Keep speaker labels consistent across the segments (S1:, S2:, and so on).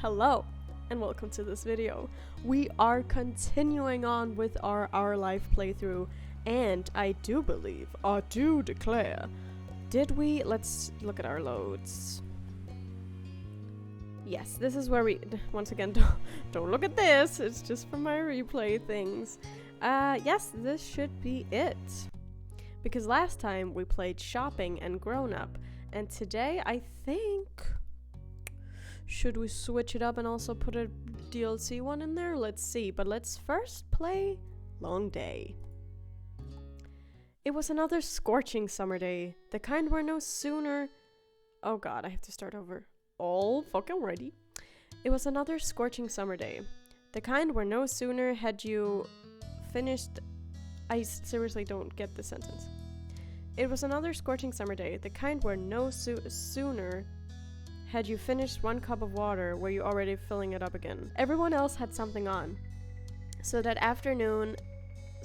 S1: Hello and welcome to this video. We are continuing on with our life playthrough, and I do declare, let's look at our loads. Yes, this is where we, once again, don't look at this, it's just for my replay things. Yes, this should be it. Because last time we played shopping and grown up, and today I think, should we switch it up and also put a DLC one in there? Let's see, but let's first play Long Day. It was another scorching summer day, the kind where no sooner... Oh god, I have to start over. All fucking ready. It was another scorching summer day, the kind where no sooner had you finished... I seriously don't get the sentence. It was another scorching summer day, the kind where no sooner had you finished one cup of water were you already filling it up again. Everyone else had something on. So that afternoon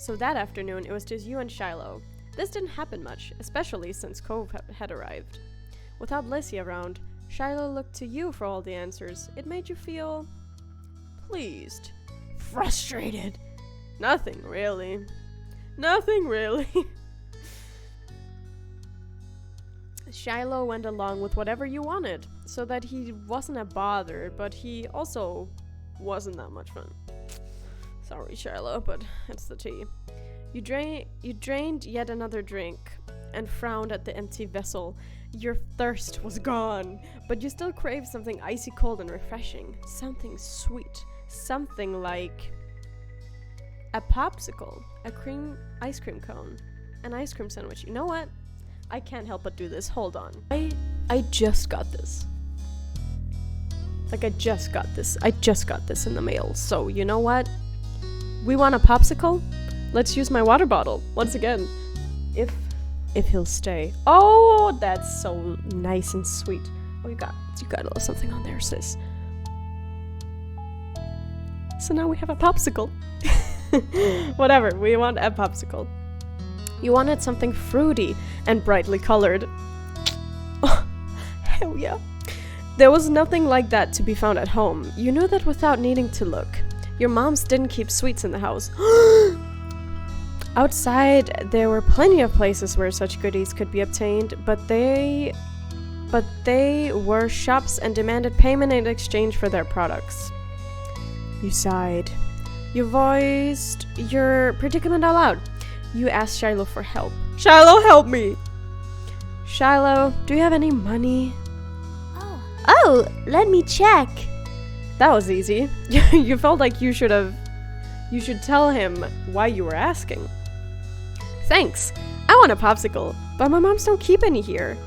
S1: it was just you and Shiloh. This didn't happen much, especially since Cove had arrived. Without Lissy around, Shiloh looked to you for all the answers. It made you feel pleased, frustrated. Nothing really. Shiloh went along with whatever you wanted, so that he wasn't a bother, but he also wasn't that much fun. Sorry, Shiloh, but it's the tea. You drained yet another drink, and frowned at the empty vessel. Your thirst was gone, but you still craved something icy cold and refreshing. Something sweet. Something like a popsicle, ice cream cone, an ice cream sandwich. You know what? I can't help but do this. Hold on. I just got this. Like, I just got this in the mail. So, you know what? We want a popsicle? Let's use my water bottle. Once again. If he'll stay. Oh, that's so nice and sweet. Oh, you got a little something on there, sis. So now we have a popsicle. Whatever, we want a popsicle. You wanted something fruity and brightly colored. Oh, hell yeah. There was nothing like that to be found at home. You knew that without needing to look. Your moms didn't keep sweets in the house. Outside, there were plenty of places where such goodies could be obtained, but they were shops and demanded payment in exchange for their products. You sighed. You voiced your predicament out loud. You asked Shiloh for help. Shiloh, help me! Shiloh, do you have any money?
S2: Oh, let me check.
S1: That was easy. You felt like you should tell him why you were asking. Thanks. I want a popsicle, but my moms don't keep any here.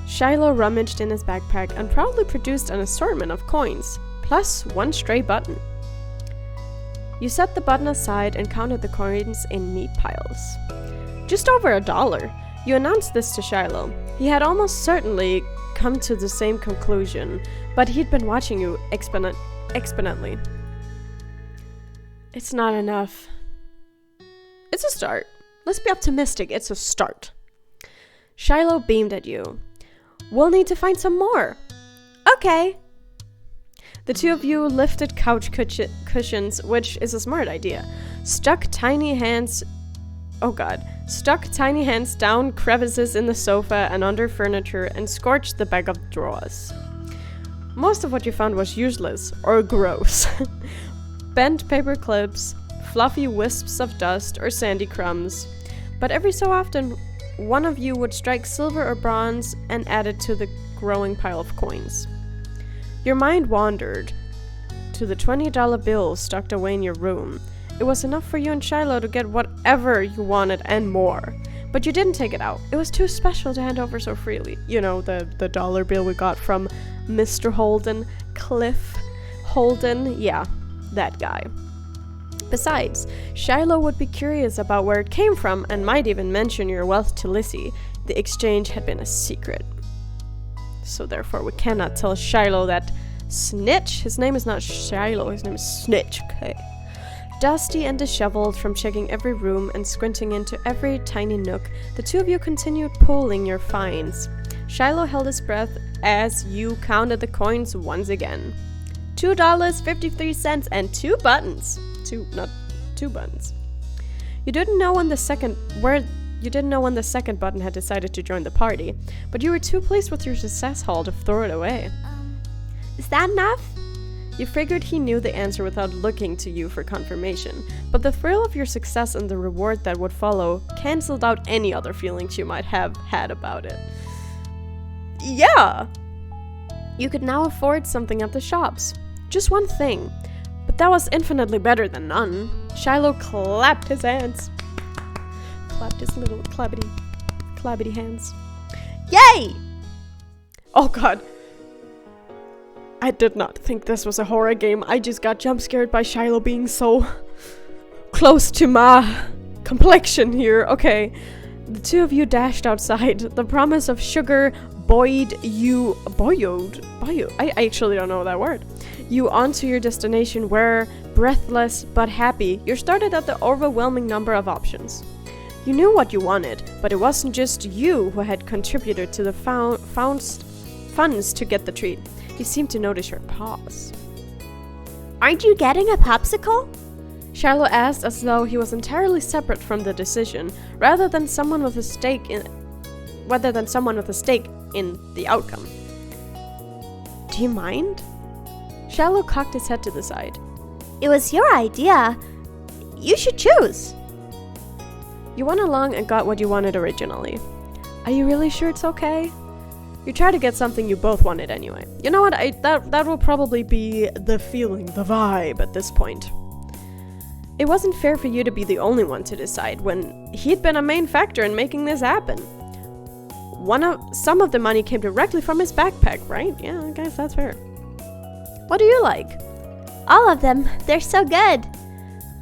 S1: Shiloh rummaged in his backpack and proudly produced an assortment of coins, plus one stray button. You set the button aside and counted the coins in neat piles. Just over $1. You announced this to Shiloh. He had almost certainly come to the same conclusion, but he'd been watching you exponentially. It's not enough. It's a start. Let's be optimistic. It's a start. Shiloh beamed at you. We'll need to find some more.
S2: Okay.
S1: The two of you lifted couch cushions, which is a smart idea. Stuck tiny hands down crevices in the sofa and under furniture and scorched the back of drawers. Most of what you found was useless or gross. Bent paper clips, fluffy wisps of dust or sandy crumbs. But every so often, one of you would strike silver or bronze and add it to the growing pile of coins. Your mind wandered to the $20 bill stucked away in your room. It was enough for you and Shiloh to get whatever you wanted and more. But you didn't take it out. It was too special to hand over so freely. You know, the dollar bill we got from Mr. Holden, Cliff Holden. Yeah, that guy. Besides, Shiloh would be curious about where it came from and might even mention your wealth to Lissy. The exchange had been a secret. So therefore we cannot tell Shiloh that Snitch, his name is not Shiloh, his name is Snitch, okay? Dusty and disheveled from checking every room and squinting into every tiny nook, the two of you continued pulling your finds. Shiloh held his breath as you counted the coins once again. $2.53 and 2 buttons. Not two buttons. You didn't know when the second button had decided to join the party, but you were too pleased with your success haul to throw it away.
S2: Is that enough?
S1: You figured he knew the answer without looking to you for confirmation, but the thrill of your success and the reward that would follow cancelled out any other feelings you might have had about it. Yeah! You could now afford something at the shops. Just one thing. But that was infinitely better than none. Shiloh clapped his hands. Clapped his little clabbity hands. Yay! Oh god. I did not think this was a horror game. I just got jump scared by Shiloh being so close to my complexion here. Okay. The two of you dashed outside. The promise of sugar buoyed I actually don't know that word. You onto your destination where, breathless but happy, you started at the overwhelming number of options. You knew what you wanted, but it wasn't just you who had contributed to the funds to get the treat. You seemed to notice your pause.
S2: Aren't you getting a popsicle?
S1: Shiloh asked as though he was entirely separate from the decision, rather than someone with a stake in the outcome. Do you mind? Shiloh cocked his head to the side.
S2: It was your idea. You should choose.
S1: You went along and got what you wanted originally. Are you really sure it's okay? You try to get something you both wanted anyway. You know what? That will probably be the feeling, the vibe at this point. It wasn't fair for you to be the only one to decide when he'd been a main factor in making this happen. Some of the money came directly from his backpack, right? Yeah, I guess that's fair. What do you like?
S2: All of them. They're so good.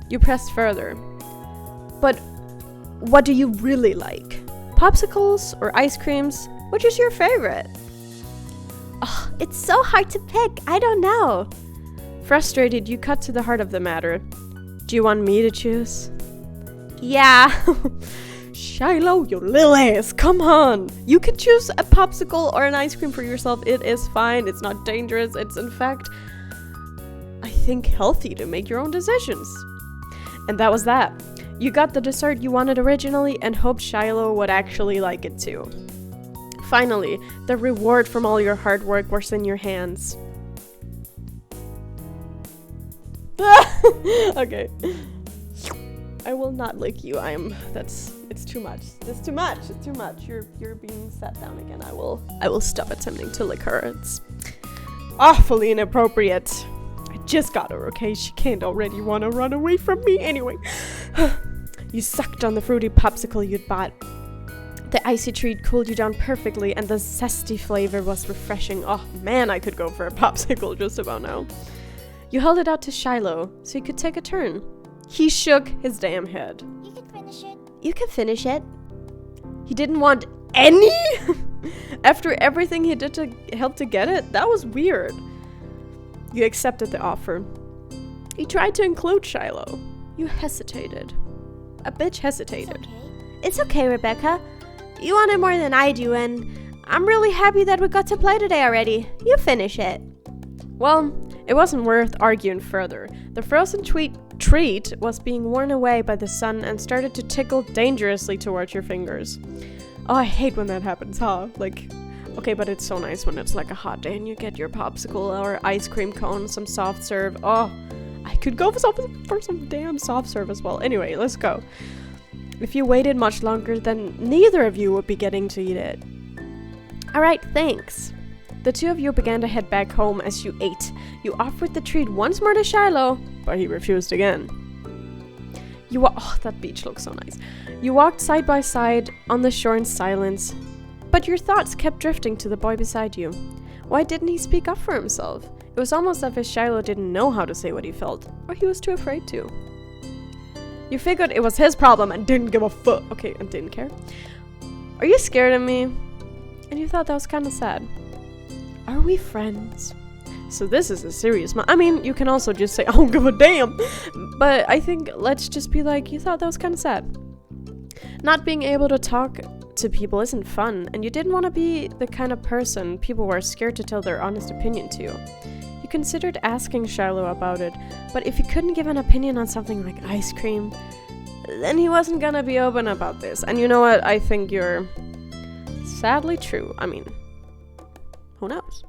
S1: You pressed further. But what do you really like? Popsicles or ice creams? Which is your favorite?
S2: Oh, it's so hard to pick. I don't know.
S1: Frustrated, you cut to the heart of the matter. Do you want me to choose?
S2: Yeah.
S1: Shiloh, you little ass, come on! You can choose a popsicle or an ice cream for yourself. It is fine. It's not dangerous. It's, in fact, I think, healthy to make your own decisions. And that was that. You got the dessert you wanted originally and hoped Shiloh would actually like it too. Finally, the reward from all your hard work was in your hands. Okay. I will not lick you. It's too much. It's too much. You're being sat down again. I will stop attempting to lick her. It's awfully inappropriate. I just got her, okay? She can't already want to run away from me. Anyway. You sucked on the fruity popsicle you'd bought. The icy treat cooled you down perfectly, and the zesty flavor was refreshing. Oh man, I could go for a popsicle just about now. You held it out to Shiloh so he could take a turn. He shook his damn head.
S2: You can finish it. You can finish it.
S1: He didn't want any? After everything he did to help to get it? That was weird. You accepted the offer. You tried to include Shiloh. You hesitated. A bitch hesitated.
S2: It's okay, Rebecca. You want it more than I do, and I'm really happy that we got to play today already. You finish it.
S1: Well, it wasn't worth arguing further. The frozen treat was being worn away by the sun and started to tickle dangerously towards your fingers. Oh, I hate when that happens, huh? Like, okay, but it's so nice when it's like a hot day and you get your popsicle or ice cream cone, some soft serve. Oh, I could go for some damn soft serve as well. Anyway, let's go. If you waited much longer, then neither of you would be getting to eat it. Alright, thanks. The two of you began to head back home as you ate. You offered the treat once more to Shiloh, but he refused again. Oh, that beach looks so nice. You walked side by side on the shore in silence, but your thoughts kept drifting to the boy beside you. Why didn't he speak up for himself? It was almost as if Shiloh didn't know how to say what he felt, or he was too afraid to. You figured it was his problem and didn't give a fuck. Okay, and didn't care. Are you scared of me? And you thought that was kind of sad. Are we friends? So this is a serious I mean, you can also just say, I don't give a damn. But I think let's just be like, you thought that was kind of sad. Not being able to talk to people isn't fun, and you didn't want to be the kind of person people were scared to tell their honest opinion to. You considered asking Shiloh about it, but if he couldn't give an opinion on something like ice cream, then he wasn't gonna be open about this. And you know what? I think you're sadly true. I mean, who knows?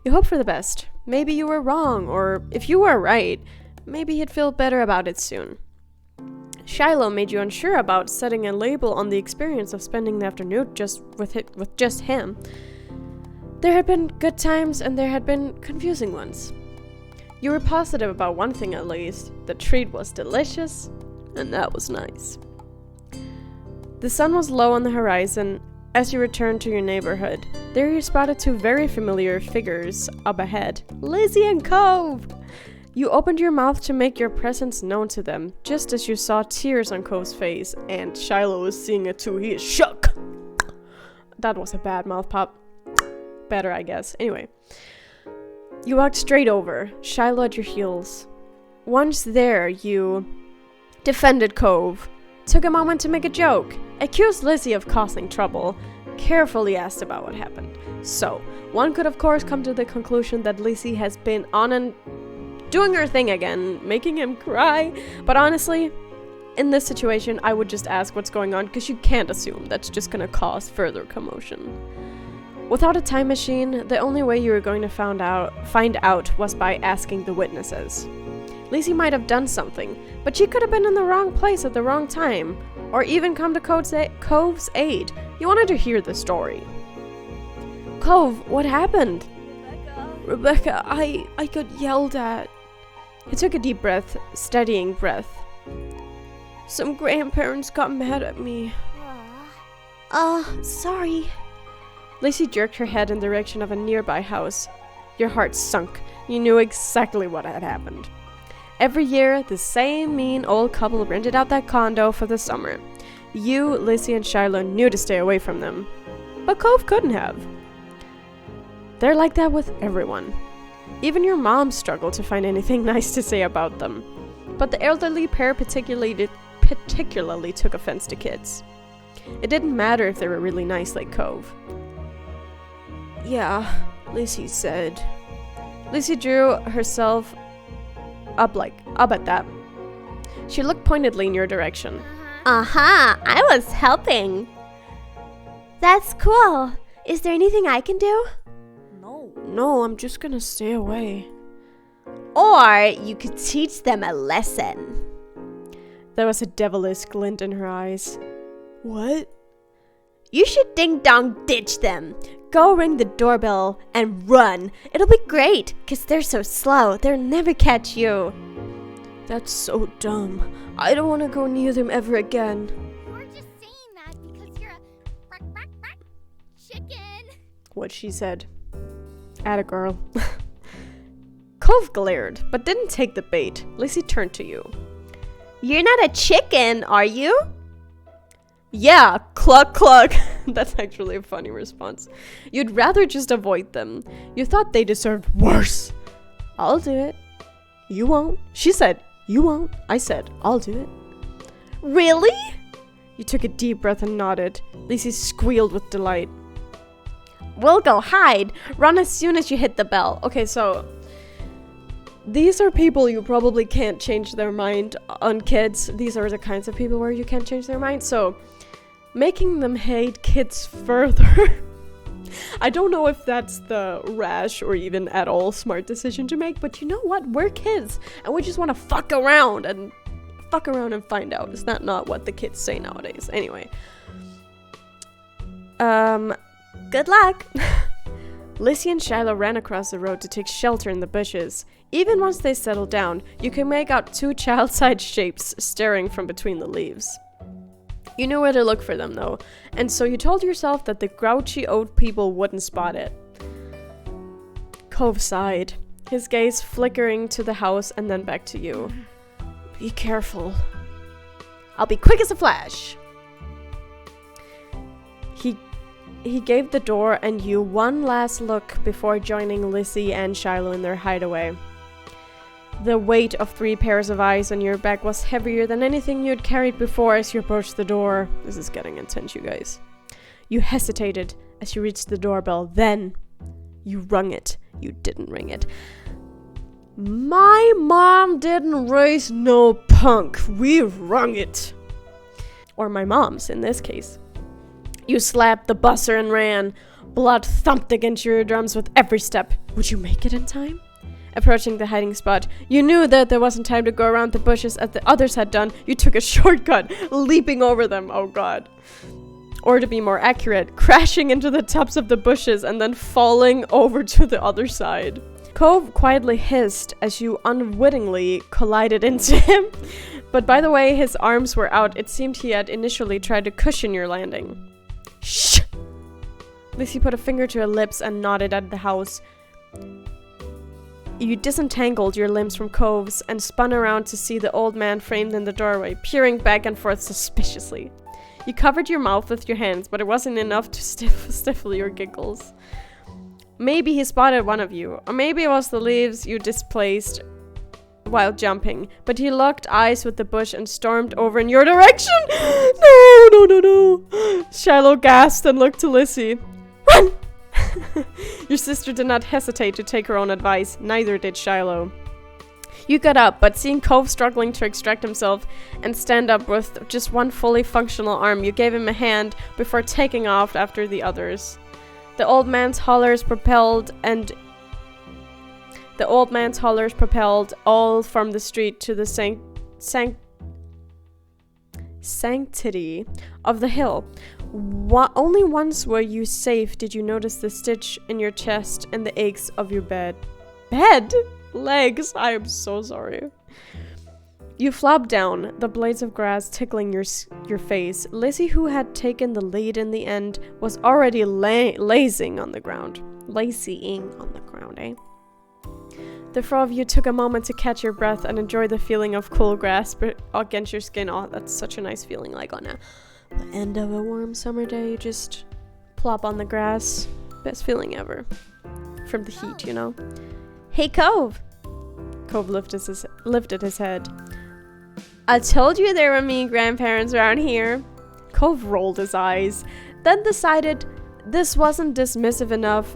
S1: You hope for the best. Maybe you were wrong, or if you were right, maybe he'd feel better about it soon. Shiloh made you unsure about setting a label on the experience of spending the afternoon with just him. There had been good times and there had been confusing ones. You were positive about one thing at least. The treat was delicious, and that was nice. The sun was low on the horizon as you returned to your neighborhood. There you spotted two very familiar figures up ahead, Lizzie and Cove! You opened your mouth to make your presence known to them, just as you saw tears on Cove's face, and Shiloh was seeing it too. He is shook! That was a bad mouth pop. Better, I guess. Anyway. You walked straight over, Shiloh at your heels. Once there, you defended Cove, took a moment to make a joke, accused Lizzie of causing trouble, carefully asked about what happened. So, one could of course come to the conclusion that Lizzie has been on and doing her thing again, making him cry. But honestly, in this situation, I would just ask what's going on, because you can't assume that's just gonna cause further commotion. Without a time machine, the only way you were going to find out was by asking the witnesses. Lizzie might have done something, but she could have been in the wrong place at the wrong time, or even come to Cove's aid. You wanted to hear the story. Cove, what happened? Rebecca, I got yelled at. He took a deep breath, steadying breath. Some grandparents got mad at me.
S2: Sorry.
S1: Lacey jerked her head in the direction of a nearby house. Your heart sunk. You knew exactly what had happened. Every year, the same mean old couple rented out that condo for the summer. You, Lizzie, and Shiloh knew to stay away from them. But Cove couldn't have. They're like that with everyone. Even your mom struggled to find anything nice to say about them. But the elderly pair particularly took offense to kids. It didn't matter if they were really nice like Cove. Yeah, Lizzie said. Lizzie drew herself up at that. She looked pointedly in your direction.
S2: I was helping. That's cool. Is there anything I can do?
S1: No, I'm just gonna stay away.
S2: Or you could teach them a lesson.
S1: There was a devilish glint in her eyes. What?
S2: You should ding-dong ditch them. Go ring the doorbell and run. It'll be great, 'cause they're so slow. They'll never catch you.
S1: That's so dumb. I don't want to go near them ever again.
S3: You're just saying that because you're a chicken.
S1: What she said. Atta girl. Cove glared, but didn't take the bait. Lacey turned to you.
S2: You're not a chicken, are you?
S1: Yeah, cluck cluck. That's actually a funny response. You'd rather just avoid them. You thought they deserved worse. I'll do it. You won't. She said, you won't. I said, I'll do it.
S2: Really?
S1: You took a deep breath and nodded. Lacey squealed with delight.
S2: We'll go hide. Run as soon as you hit the bell.
S1: Okay, so these are people you probably can't change their mind on kids. These are the kinds of people where you can't change their mind. So making them hate kids further. I don't know if that's the rash or even at all smart decision to make, but you know what? We're kids and we just want to fuck around and find out. Is that not what the kids say nowadays? Anyway.
S2: Good luck.
S1: Lizzie and Shiloh ran across the road to take shelter in the bushes. Even once they settled down, you could make out two child-sized shapes staring from between the leaves. You knew where to look for them, though, and so you told yourself that the grouchy old people wouldn't spot it. Cove sighed, his gaze flickering to the house and then back to you. Be careful. I'll be quick as a flash. He gave the door and you one last look before joining Lizzie and Shiloh in their hideaway. The weight of 3 pairs of eyes on your back was heavier than anything you'd carried before as you approached the door. This is getting intense, you guys. You hesitated as you reached the doorbell. Then you rung it. You didn't ring it. My mom didn't raise no punk. We rung it. Or my mom's, in this case. You slapped the buzzer and ran. Blood thumped against your eardrums with every step. Would you make it in time? Approaching the hiding spot, you knew that there wasn't time to go around the bushes as the others had done. You took a shortcut, leaping over them. Oh god. Or to be more accurate, crashing into the tops of the bushes and then falling over to the other side. Cove quietly hissed as you unwittingly collided into him. But by the way his arms were out, it seemed he had initially tried to cushion your landing. Shh! Lizzie put a finger to her lips and nodded at the house. You disentangled your limbs from Cove's and spun around to see the old man framed in the doorway, peering back and forth suspiciously. You covered your mouth with your hands, but it wasn't enough to stifle your giggles. Maybe he spotted one of you, or maybe it was the leaves you displaced while jumping, but he locked eyes with the bush and stormed over in your direction! No! Shiloh gasped and looked to Lizzie. Run! Your sister did not hesitate to take her own advice, neither did Shiloh. You got up, but seeing Cove struggling to extract himself and stand up with just one fully functional arm, you gave him a hand before taking off after the others. The old man's hollers propelled all from the street to the sanctity of the hill. Only once were you safe did you notice the stitch in your chest and the aches of your legs. I am so sorry. You flopped down, the blades of grass tickling your face. Lizzie, who had taken the lead in the end, was already lazing on the ground. Eh? The four of you took a moment to catch your breath and enjoy the feeling of cool grass against your skin. Oh, that's such a nice feeling, like on the end of a warm summer day. You just plop on the grass. Best feeling ever. From the heat, you know. Hey, Cove! Cove lifted his head. I told you there were mean grandparents around here. Cove rolled his eyes, then decided this wasn't dismissive enough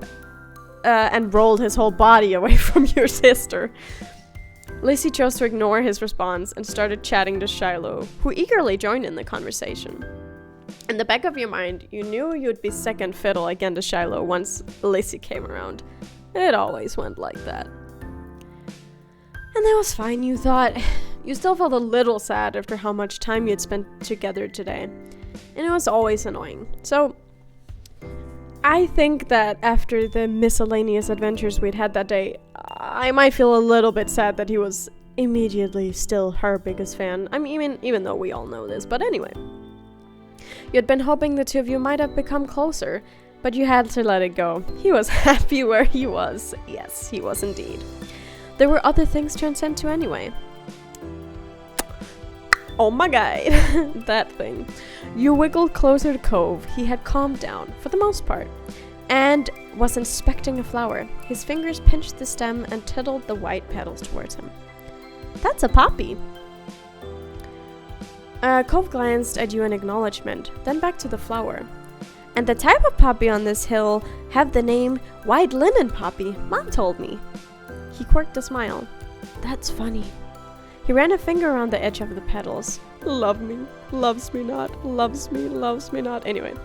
S1: and rolled his whole body away from your sister. Lacey chose to ignore his response and started chatting to Shiloh, who eagerly joined in the conversation. In the back of your mind, you knew you'd be second fiddle again to Shiloh once Lacey came around. It always went like that. And that was fine, you thought. You still felt a little sad after how much time you'd spent together today. And it was always annoying. So, I think that after the miscellaneous adventures we'd had that day, I might feel a little bit sad that he was immediately still her biggest fan. I mean, even though we all know this, but anyway. You'd been hoping the two of you might have become closer, but you had to let it go. He was happy where he was. Yes, he was indeed. There were other things to attend to anyway. Oh my god, that thing. You wiggled closer to Cove. He had calmed down, for the most part, and was inspecting a flower. His fingers pinched the stem and tittled the white petals towards him. That's a poppy. Cove glanced at you in acknowledgement, then back to the flower. And the type of poppy on this hill have the name white linen poppy, Mom told me. He quirked a smile. That's funny. He ran a finger around the edge of the petals. Love me, loves me not, loves me, loves me not. Anyway,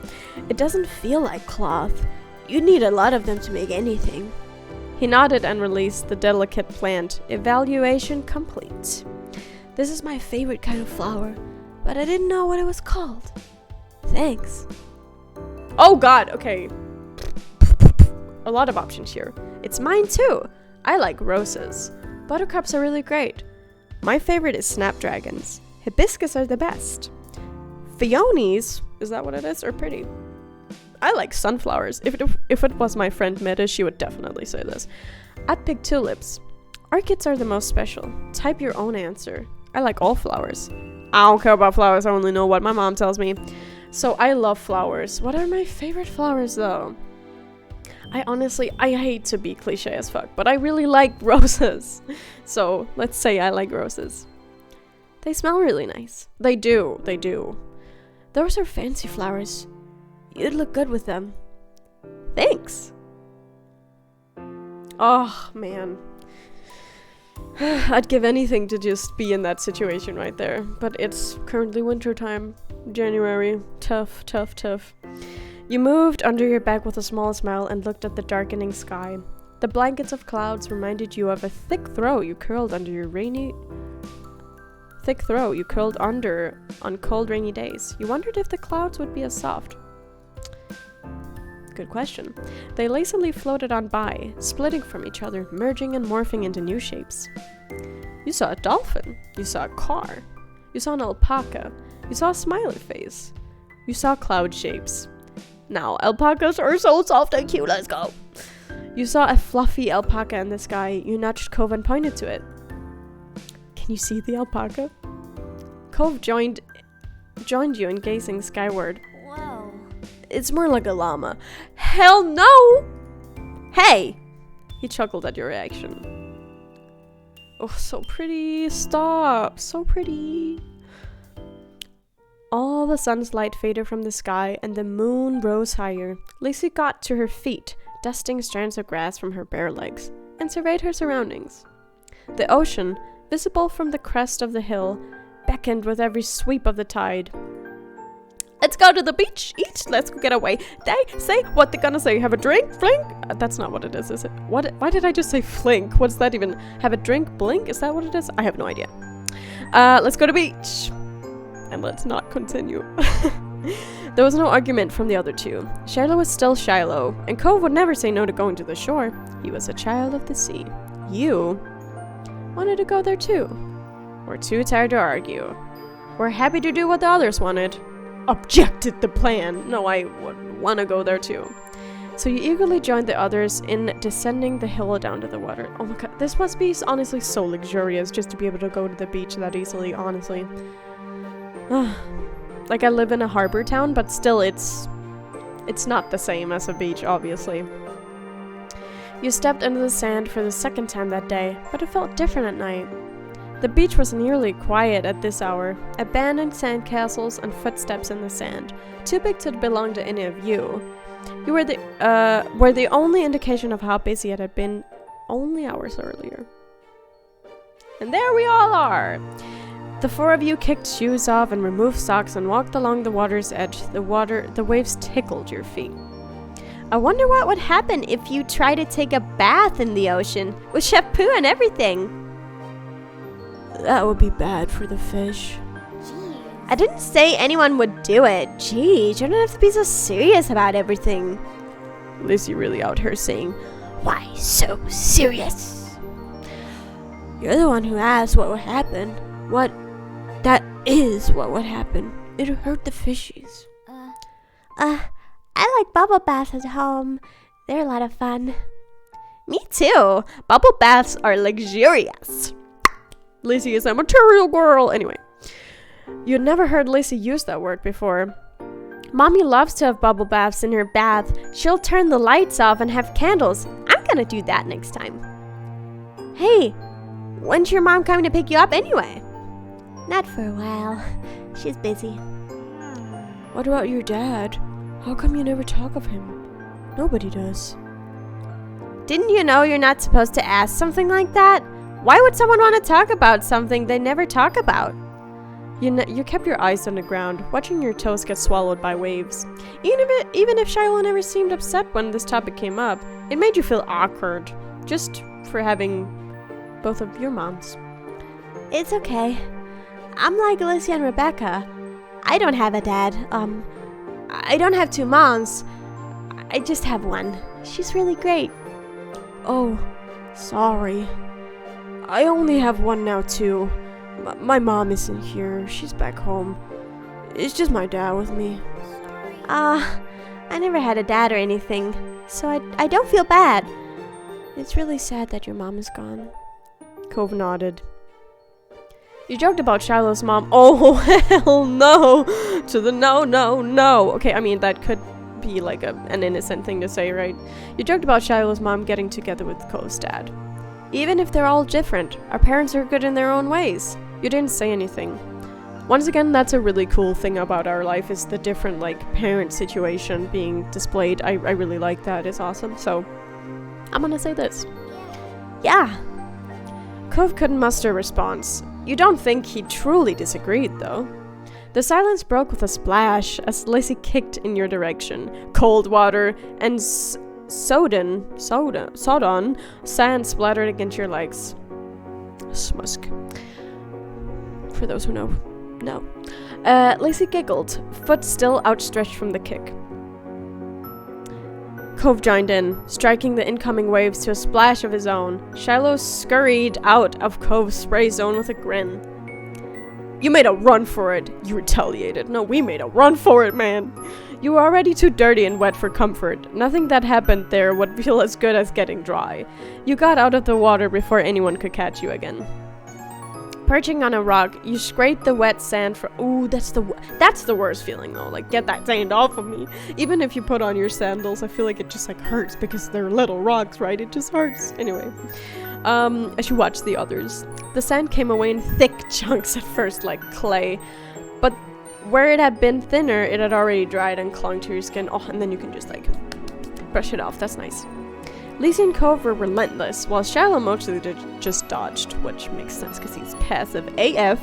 S1: it doesn't feel like cloth. You'd need a lot of them to make anything. He nodded and released the delicate plant. Evaluation complete. This is my favorite kind of flower, but I didn't know what it was called. Thanks. Oh god, okay. A lot of options here. It's mine too. I like roses. Buttercups are really great. My favorite is snapdragons. Hibiscus are the best. Peonies, is that what it is, or pretty? I like sunflowers. If it was my friend Meta, she would definitely say this. I'd pick tulips. Orchids are the most special. Type your own answer. I like all flowers. I don't care about flowers, I only know what my mom tells me. So I love flowers. What are my favorite flowers though? I hate to be cliche as fuck, but I really like roses. So let's say I like roses. They smell really nice. They do. Those are fancy flowers.
S2: You'd look good with them.
S1: Thanks. Oh, man. I'd give anything to just be in that situation right there. But it's currently wintertime. January. Tough, tough, tough. You moved under your bed with a small smile and looked at the darkening sky. The blankets of clouds reminded you of a thick throw you curled under on cold rainy days. You wondered if the clouds would be as soft. Good question. They lazily floated on by, splitting from each other, merging and morphing into new shapes. You saw a dolphin. You saw a car. You saw an alpaca. You saw a smiley face. You saw cloud shapes. Now, alpacas are so soft and cute, let's go! You saw a fluffy alpaca in the sky. You nudged Cove and pointed to it. Can you see the alpaca? Cove joined you in gazing skyward.
S3: Whoa.
S1: It's more like a llama. Hell no! Hey! He chuckled at your reaction. Oh, so pretty. Stop. So pretty. All the sun's light faded from the sky and the moon rose higher. Lacey got to her feet, dusting strands of grass from her bare legs, and surveyed her surroundings. The ocean, visible from the crest of the hill, beckoned with every sweep of the tide. Let's go to the beach, eat, let's go get away. They say what they're gonna say, have a drink, flink? That's not what it is it? Why did I just say flink? What's that even? Have a drink, blink? Is that what it is? I have no idea. Let's go to beach. And let's not continue. There was no argument from the other two. Shiloh was still Shiloh, and Cove would never say no to going to the shore. He was a child of the sea. You wanted to go there too. We're too tired to argue. We're happy to do what the others wanted. Objected the plan. No, I would want to go there too. So you eagerly joined the others in descending the hill down to the water. Oh my god, this must be honestly so luxurious just to be able to go to the beach that easily, honestly. Like I live in a harbor town, but still it's not the same as a beach, obviously. You stepped into the sand for the second time that day, but it felt different at night. The beach was nearly quiet at this hour. Abandoned sandcastles and footsteps in the sand, too big to belong to any of you. You were the only indication of how busy it had been only hours earlier. And there we all are! The four of you kicked shoes off and removed socks and walked along the water's edge. The waves tickled your feet.
S2: I wonder what would happen if you try to take a bath in the ocean with shampoo and everything.
S1: That would be bad for the fish.
S3: Jeez.
S2: I didn't say anyone would do it. Geez, you don't have to be so serious about everything.
S1: Lizzie really out here saying,
S2: Why so serious?
S1: you're the one who asked what would happen. That is what would happen. It'll hurt the fishies.
S2: I like bubble baths at home. They're a lot of fun.
S1: Me too. Bubble baths are luxurious. Lizzie is a material girl. Anyway, you'd never heard Lizzie use that word before.
S2: Mommy loves to have bubble baths in her bath. She'll turn the lights off and have candles. I'm gonna do that next time. Hey, when's your mom coming to pick you up anyway? Not for a while. She's busy.
S1: What about your dad? How come you never talk of him? Nobody does.
S2: Didn't you know you're not supposed to ask something like that? Why would someone want to talk about something they never talk about?
S1: You kept your eyes on the ground, watching your toes get swallowed by waves. Even if Shiloh never seemed upset when this topic came up, it made you feel awkward, just for having both of your moms.
S2: It's okay. I'm like Alicia and Rebecca. I don't have a dad. I don't have two moms. I just have one. She's really great.
S1: Oh, sorry. I only have one now too. My mom isn't here. She's back home. It's just my dad with me.
S2: I never had a dad or anything, so I don't feel bad.
S1: It's really sad that your mom is gone. Cove nodded. You joked about Shiloh's mom. Oh, hell no! To the no. Okay, I mean, that could be like an innocent thing to say, right? You joked about Shiloh's mom getting together with Cove's dad. Even if they're all different, our parents are good in their own ways. You didn't say anything. Once again, that's a really cool thing about our life, is the different, like, parent situation being displayed. I really like that. It's awesome. So, I'm gonna say this.
S2: Yeah.
S1: Cove couldn't muster a response. You don't think he truly disagreed, though. The silence broke with a splash as Lizzie kicked in your direction. Cold water and sodden sand splattered against your legs. Smusk. For those who know. No. Lacey giggled, foot still outstretched from the kick. Cove joined in, striking the incoming waves to a splash of his own. Shiloh scurried out of Cove's spray zone with a grin. You made a run for it, you retaliated. No, we made a run for it, man. You were already too dirty and wet for comfort. Nothing that happened there would feel as good as getting dry. You got out of the water before anyone could catch you again. Perching on a rock, you scraped the wet sand for— ooh, that's the worst feeling though. Like, get that sand off of me. Even if you put on your sandals, I feel like it just like hurts because they're little rocks, right? It just hurts. Anyway, as you watch the others, the sand came away in thick chunks at first, like clay, but where it had been thinner, it had already dried and clung to your skin. Oh, and then you can just like brush it off. That's nice. Lacey and Cove were relentless, while Shiloh mostly just dodged, which makes sense because he's passive AF.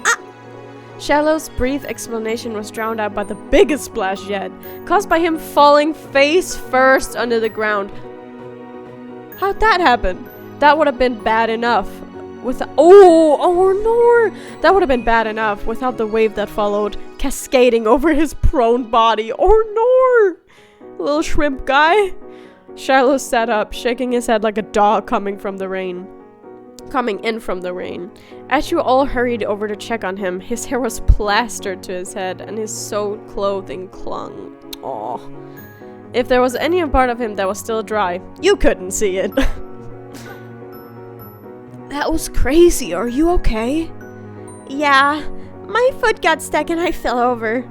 S1: Ah! Shallow's brief explanation was drowned out by the biggest splash yet, caused by him falling face first under the ground. How'd that happen? That would have been bad enough. Oh no! That would have been bad enough without the wave that followed, cascading over his prone body. Oh no! Little shrimp guy. Shiloh sat up, shaking his head like a dog coming in from the rain. As you all hurried over to check on him, his hair was plastered to his head and his sewed clothing clung. Aw. If there was any part of him that was still dry, you couldn't see it.
S2: That was crazy. Are you okay? Yeah. My foot got stuck and I fell over.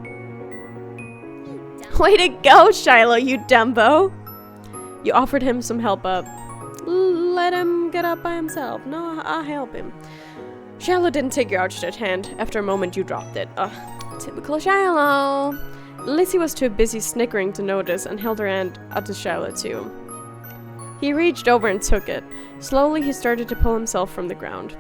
S1: Way to go, Shiloh, you Dumbo. You offered him some help up. Let him get up by himself. No, I'll help him. Shiloh didn't take your outstretched hand. After a moment, you dropped it. Typical Shiloh. Lizzie was too busy snickering to notice and held her hand out to Shiloh too. He reached over and took it. Slowly, he started to pull himself from the ground.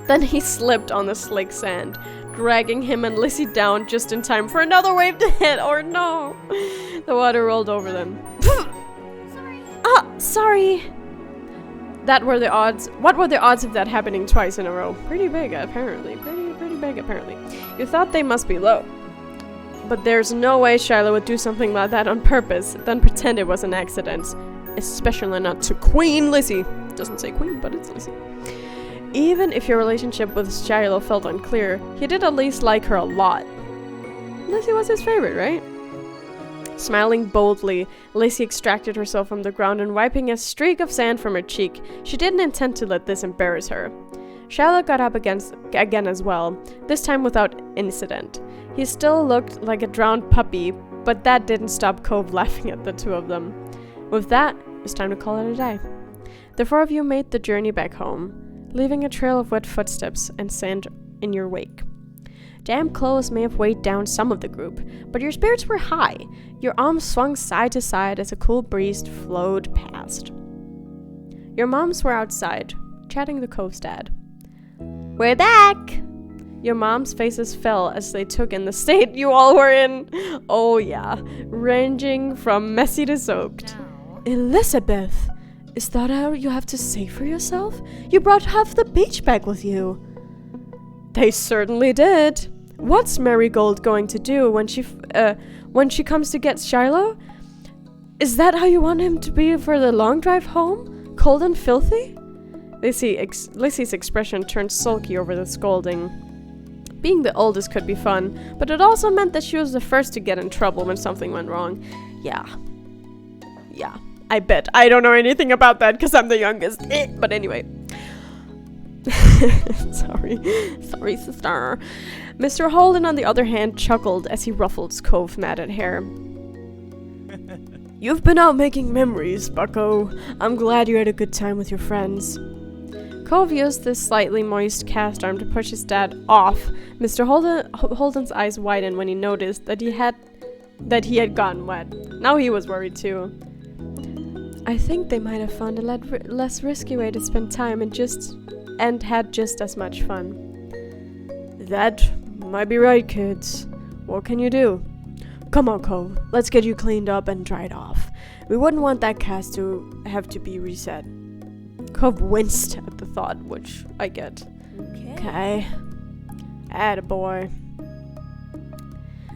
S1: Then he slipped on the slick sand, dragging him and Lizzie down just in time for another wave to hit. Or no! The water rolled over them.
S2: Sorry.
S1: What were the odds of that happening twice in a row? Pretty big, apparently. Pretty big, apparently. You thought they must be low. But there's no way Shiloh would do something like that on purpose, then pretend it was an accident. Especially not to Queen Lizzie. Doesn't say Queen, but it's Lizzie. Even if your relationship with Shiloh felt unclear, he did at least like her a lot. Lizzie was his favorite, right? Smiling boldly, Lacey extracted herself from the ground and wiping a streak of sand from her cheek. She didn't intend to let this embarrass her. Shiloh got up again as well, this time without incident. He still looked like a drowned puppy, but that didn't stop Cove laughing at the two of them. With that, it's time to call it a day. The four of you made the journey back home, leaving a trail of wet footsteps and sand in your wake. Damp clothes may have weighed down some of the group, but your spirits were high. Your arms swung side to side as a cool breeze flowed past. Your moms were outside, chatting to Cove's dad.
S2: We're back!
S1: Your moms' faces fell as they took in the state you all were in. Oh yeah, ranging from messy to soaked.
S2: Elizabeth, is that all you have to say for yourself? You brought half the beach back with you.
S1: They certainly did. What's Marigold going to do when she comes to get Shiloh? Is that how you want him to be for the long drive home? Cold and filthy? Lizzie's expression turned sulky over the scolding. Being the oldest could be fun, but it also meant that she was the first to get in trouble when something went wrong. Yeah, I bet. I don't know anything about that because I'm the youngest. But anyway. Sorry, sister. Mr. Holden, on the other hand, chuckled as he ruffled Cove's matted hair. You've been out making memories, bucko. I'm glad you had a good time with your friends. Cove used this slightly moist cast arm to push his dad off. Mr. Holden's eyes widened when he noticed that he had gotten wet. Now he was worried too. I think they might have found a less risky way to spend time and had just as much fun. That might be right, kids. What can you do? Come on, Cove. Let's get you cleaned up and dried off. We wouldn't want that cast to have to be reset. Cove winced at the thought, which I get. Okay. Attaboy.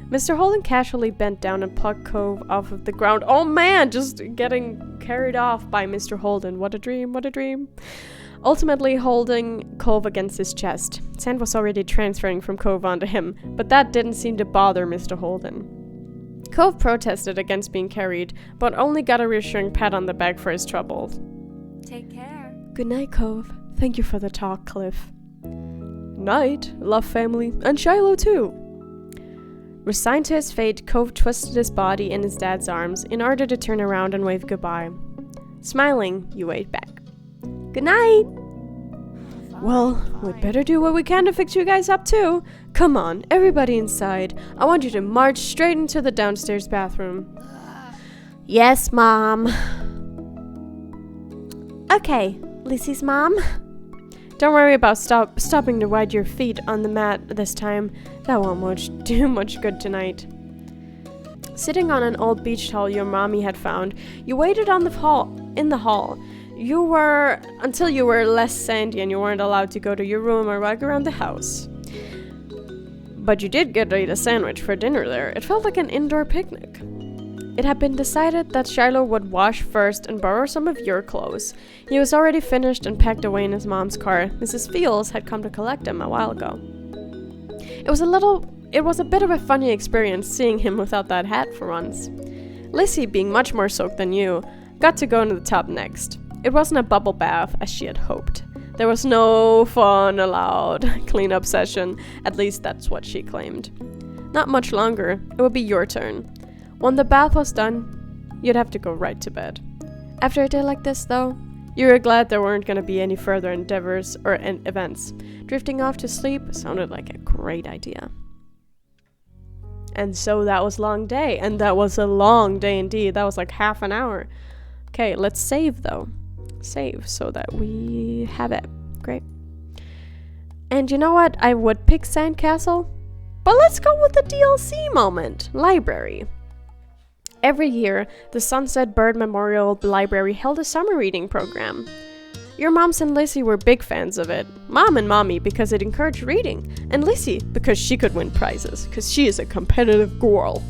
S1: Mr. Holden casually bent down and plucked Cove off of the ground. Oh man, just getting carried off by Mr. Holden. What a dream, what a dream. Ultimately holding Cove against his chest. Sand was already transferring from Cove onto him, but that didn't seem to bother Mr. Holden. Cove protested against being carried, but only got a reassuring pat on the back for his trouble.
S2: Take care.
S1: Good night, Cove. Thank you for the talk, Cliff. Night, love family, and Shiloh too. Resigned to his fate, Cove twisted his body in his dad's arms in order to turn around and wave goodbye. Smiling, you waved back. Good night! Well, we'd better do what we can to fix you guys up too. Come on, everybody inside. I want you to march straight into the downstairs bathroom.
S2: Yes, Mom. Okay, Lizzie's mom.
S1: Don't worry about stopping to wet your feet on the mat this time. That won't do much good tonight. Sitting on an old beach towel your mommy had found, you waited in the hall. Until you were less sandy and you weren't allowed to go to your room or walk around the house. But you did get to eat a sandwich for dinner there. It felt like an indoor picnic. It had been decided that Shiloh would wash first and borrow some of your clothes. He was already finished and packed away in his mom's car. Mrs. Fields had come to collect him a while ago. It was a bit of a funny experience seeing him without that hat for once. Lizzie, being much more soaked than you, got to go into the tub next. It wasn't a bubble bath as she had hoped. There was no fun allowed cleanup session, at least that's what she claimed. Not much longer, it would be your turn. When the bath was done, you'd have to go right to bed. After a day like this, though, you were glad there weren't going to be any further endeavors or events. Drifting off to sleep sounded like a great idea. And so that was a long day, and that was a long day indeed. That was like half an hour. Okay, let's save though. Save so that we have it. Great. And you know what? I would pick Sandcastle, but let's go with the DLC moment. Library. Every year, the Sunset Bird Memorial Library held a summer reading program. Your moms and Lizzie were big fans of it. Mom and Mommy because it encouraged reading, and Lizzie because she could win prizes, because she is a competitive girl.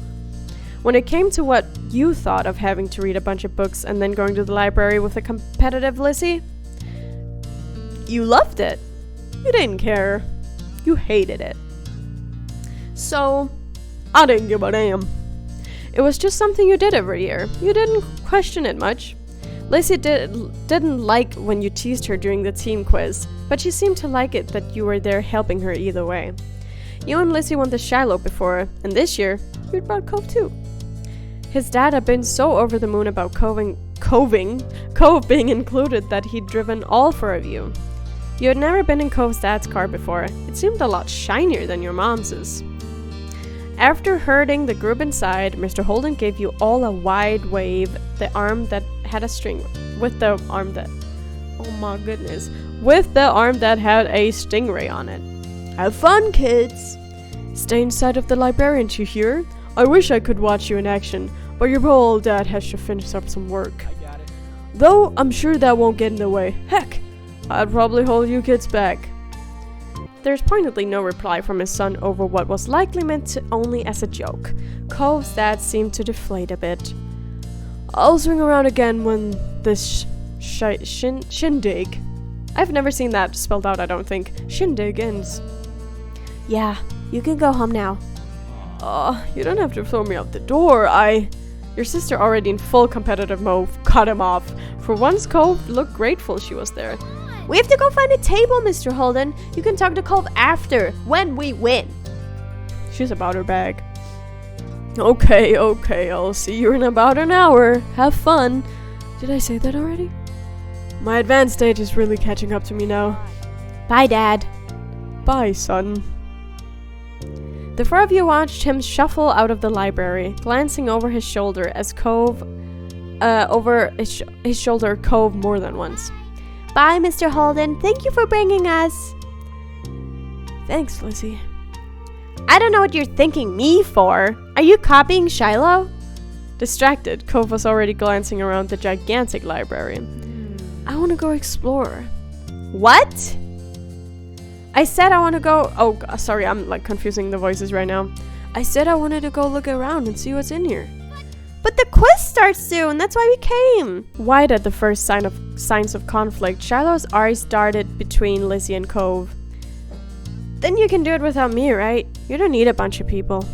S1: When it came to what you thought of having to read a bunch of books and then going to the library with a competitive Lizzie, you loved it. You didn't care. You hated it. So, I didn't give a damn. It was just something you did every year. You didn't question it much. Lizzie didn't like when you teased her during the team quiz, but she seemed to like it that you were there helping her either way. You and Lizzie won the Shiloh before, and this year, you brought Cove too. His dad had been so over the moon about Cove being included that he'd driven all four of you. You had never been in Cove's dad's car before. It seemed a lot shinier than your mom's. After herding the group inside, Mr. Holden gave you all a wide wave, with the arm that had a stingray on it. Have fun, kids! Stay inside of the librarian, you hear? I wish I could watch you in action, but your poor old dad has to finish up some work. I got it. Though, I'm sure that won't get in the way. Heck, I'd probably hold you kids back. There's pointedly no reply from his son over what was likely meant to only as a joke. Cove's dad seemed to deflate a bit. I'll swing around again when this shindig. I've never seen that spelled out, I don't think. Shindig ends. Yeah, you can go home now. You don't have to throw me out the door. Your sister, already in full competitive mode, cut him off. For once, Cove looked grateful she was there.
S2: We have to go find a table, Mr. Holden. You can talk to Cove after, when we win.
S1: She's about her bag. Okay, I'll see you in about an hour. Have fun. Did I say that already? My advanced stage is really catching up to me now.
S2: Bye, Dad.
S1: Bye, son.
S2: The four of you watched him shuffle out of the library, glancing over his shoulder as Cove his shoulder Cove more than once. Bye, Mr. Holden. Thank you for bringing us.
S1: Thanks, Lizzie.
S2: I don't know what you're thanking me for. Are you copying Shiloh?
S1: Distracted, Cove was already glancing around the gigantic library. I want to go explore.
S2: What?
S1: I said I want to go... Oh, sorry, I'm like confusing the voices right now. I said I wanted to go look around and see what's in here.
S2: But the quiz starts soon. That's why we came.
S1: Wide at the first signs of conflict, Shiloh's eyes darted between Lizzie and Cove. Then you can do it without me, right? You don't need a bunch of people.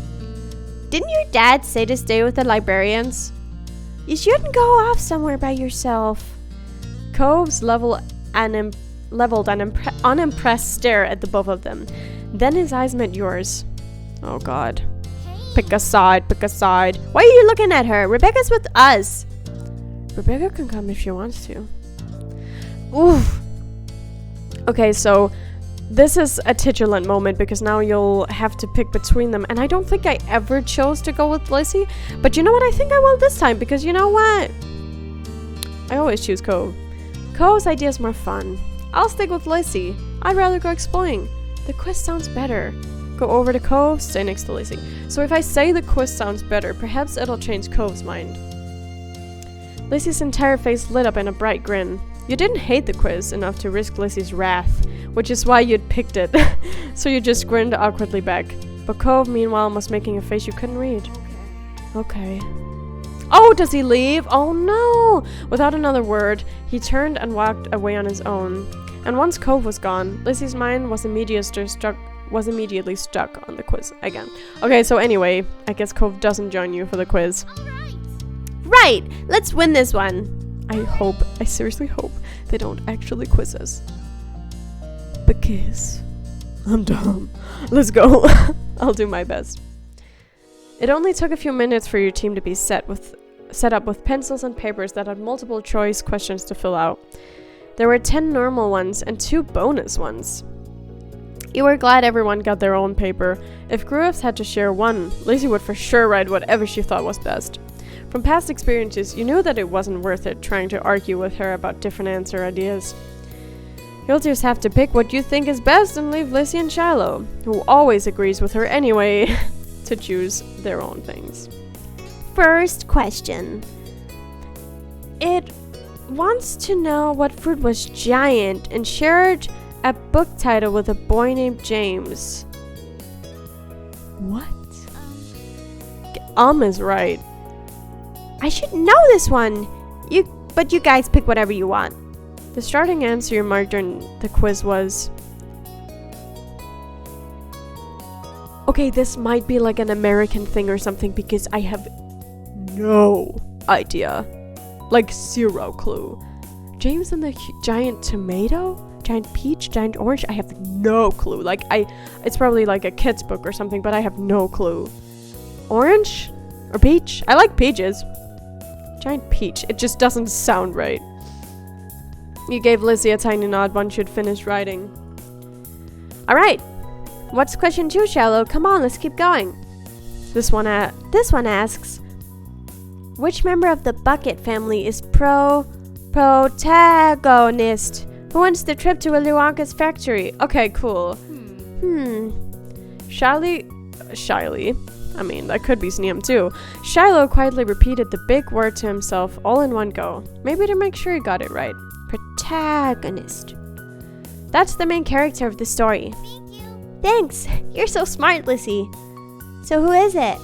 S2: Didn't your dad say to stay with the librarians? You shouldn't go off somewhere by yourself.
S1: Cove's leveled an unimpressed stare at the both of them. Then his eyes met yours. Oh god. Pick a side, pick a side.
S2: Why are you looking at her? Rebecca's with us.
S1: Rebecca can come if she wants to. Oof. Okay, so this is a titulant moment because now you'll have to pick between them. And I don't think I ever chose to go with Lizzie. But you know what? I think I will this time because you know what? I always choose Cove. Cove's idea is more fun. I'll stick with Lizzie. I'd rather go exploring. The quiz sounds better. Go over to Cove, stay next to Lizzie. So if I say the quiz sounds better, perhaps it'll change Cove's mind. Lizzie's entire face lit up in a bright grin. You didn't hate the quiz enough to risk Lizzie's wrath, which is why you'd picked it. So you just grinned awkwardly back. But Cove, meanwhile, was making a face you couldn't read. Okay. Oh, does he leave? Oh no! Without another word, he turned and walked away on his own. And once Cove was gone, Lizzie's mind was immediately stuck on the quiz again. Okay, so anyway, I guess Cove doesn't join you for the quiz.
S2: Right! Let's win this one!
S1: I seriously hope they don't actually quiz us. Because I'm dumb. Let's go. I'll do my best. It only took a few minutes for your team to be set up with pencils and papers that had multiple choice questions to fill out. There were 10 normal ones and 2 bonus ones. You were glad everyone got their own paper. If Gruffs had to share one, Lizzie would for sure write whatever she thought was best. From past experiences, you knew that it wasn't worth it trying to argue with her about different answer ideas. You'll just have to pick what you think is best and leave Lizzie and Shiloh, who always agrees with her anyway, to choose their own things.
S2: First question.
S1: It wants to know what fruit was giant and shared a book title with a boy named James. What? Is right.
S2: I should know this one. But you guys pick whatever you want.
S1: The starting answer you marked during the quiz was... Okay, this might be like an American thing or something because I have no idea. Like 0 clue. James and the giant tomato? Giant peach? Giant orange? I have no clue. Like, it's probably like a kid's book or something, but I have no clue. Orange? Or peach? I like peaches. Giant peach. It just doesn't sound right. You gave Lizzie a tiny nod once you'd finished writing.
S2: Alright. What's question 2, Shiloh? Come on, let's keep going.
S1: This one
S2: asks, which member of the Bucket family is protagonist? Who wants the trip to Willy Wonka's factory?
S1: Okay, cool. Shyly. I mean, that could be Sneum too. Shiloh quietly repeated the big word to himself all in one go. Maybe to make sure he got it right.
S2: Protagonist. That's the main character of the story.
S3: Thank you.
S2: Thanks. You're so smart, Lizzie. So who is it?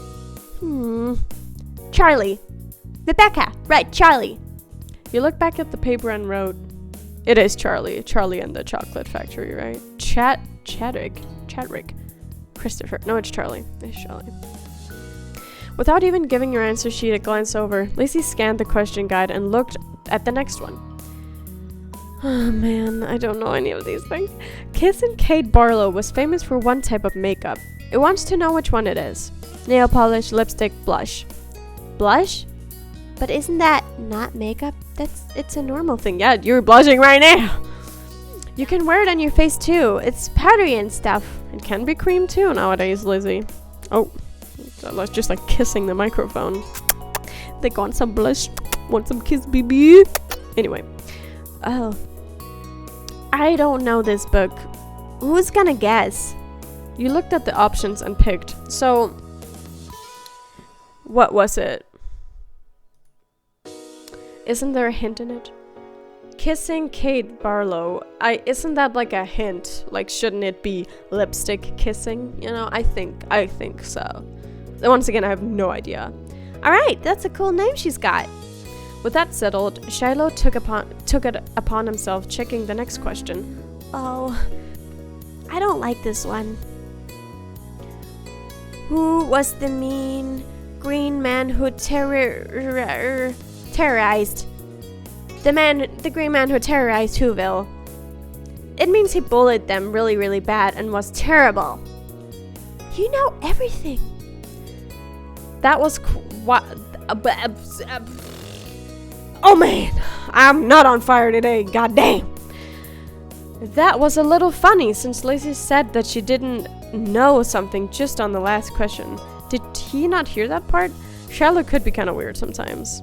S2: Charlie. Rebecca. Right, Charlie.
S1: You look back at the paper and wrote, it is Charlie. Charlie and the Chocolate Factory, right? Chadwick. Christopher. No, it's Charlie. It's Charlie. Without even giving your answer sheet a glance over, Lizzie scanned the question guide and looked at the next one. Oh man, I don't know any of these things. Kiss and Kate Barlow was famous for one type of makeup. It wants to know which one it is. Nail polish, lipstick, blush.
S2: Blush? But isn't that not makeup? It's a normal thing. Yeah, you're blushing right now. You can wear it on your face too. It's powdery and stuff.
S1: It can be cream too nowadays, Lizzie. Oh, that's just like kissing the microphone. They want some blush, want some kiss, baby. Anyway.
S2: Oh. I don't know this book. Who's gonna guess?
S1: You looked at the options and picked. So, what was it? Isn't there a hint in it? Kissing Kate Barlow. Isn't that like a hint? Like, shouldn't it be lipstick kissing? You know, I think so. Once again, I have no idea.
S2: Alright, that's a cool name she's got.
S1: With that settled, Shiloh took it upon himself checking the next question.
S2: Oh, I don't like this one. Who was the mean green man who terrorized? The green man who terrorized Whoville. It means he bullied them really, really bad and was terrible. You know everything.
S1: That was oh man, I'm not on fire today, goddamn. That was a little funny since Lacey said that she didn't know something just on the last question. Did he not hear that part? Charlotte could be kind of weird sometimes.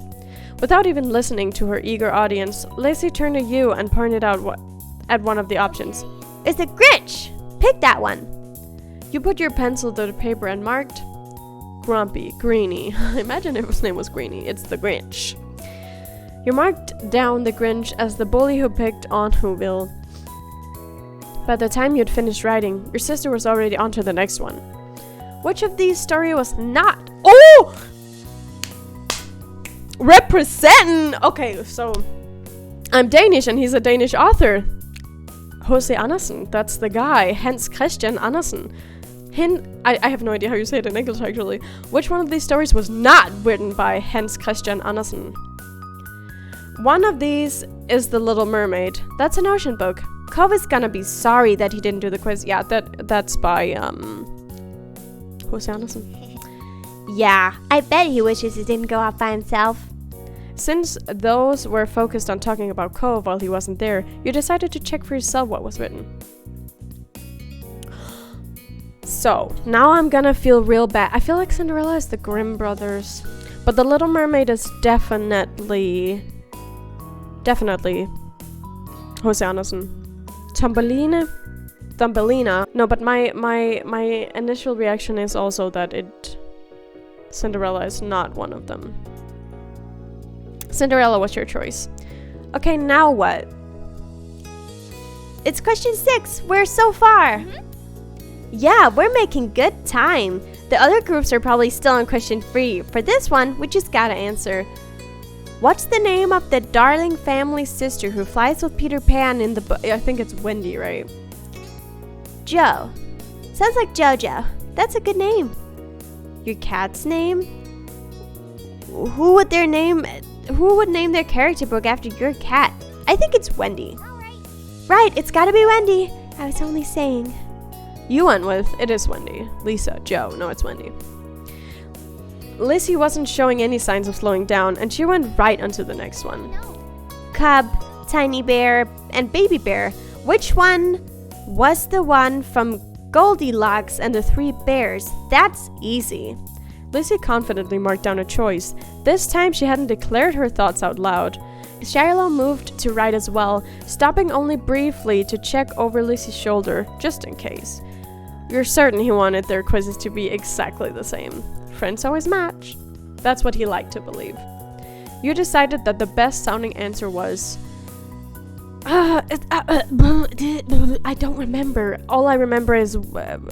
S1: Without even listening to her eager audience, Lacey turned to you and pointed out at one of the options.
S2: It's the Grinch! Pick that one.
S1: You put your pencil to the paper and marked Grumpy, Greenie. Imagine if his name was Greenie. It's the Grinch. You marked down the Grinch as the bully who picked on Whoville. By the time you'd finished writing, your sister was already on to the next one. Which of these story was not? Oh! Representing! Okay, so I'm Danish and he's a Danish author. H.C. Andersen, that's the guy. Hans Christian Andersen. I have no idea how you say it in English actually. Which one of these stories was not written by Hans Christian Andersen? One of these is The Little Mermaid. That's an ocean book. Cove is gonna be sorry that he didn't do the quiz. Yeah, that's by H.C. Andersen.
S2: Yeah, I bet he wishes he didn't go out by himself.
S1: Since those were focused on talking about Cove while he wasn't there, you decided to check for yourself what was written. So, now I'm gonna feel real bad. I feel like Cinderella is the Grimm brothers. But The Little Mermaid is definitely H.C. Andersen. Thumbelina. No, but my initial reaction is also that Cinderella is not one of them. Cinderella was your choice. Okay, now what?
S2: It's question 6. We're so far. Yeah, we're making good time. The other groups are probably still on question 3. For this one, we just gotta answer. What's the name of the darling family sister who flies with Peter Pan in the book? I think it's Wendy, right? Jo. Sounds like Jojo. That's a good name.
S1: Your cat's name?
S2: Who would name their character book after your cat? I think it's Wendy. Right, it's gotta be Wendy. I was only saying.
S1: You went with, it is Wendy. Lisa, Joe, no, it's Wendy. Lizzie wasn't showing any signs of slowing down, and she went right onto the next one.
S2: Cub, Tiny Bear, and Baby Bear. Which one was the one from Goldilocks and the Three Bears? That's easy.
S1: Lizzie confidently marked down a choice. This time she hadn't declared her thoughts out loud. Shiloh moved to write as well, stopping only briefly to check over Lizzie's shoulder, just in case. You're certain he wanted their quizzes to be exactly the same. Friends always match. That's what he liked to believe. You decided that the best sounding answer was... I don't remember. All I remember is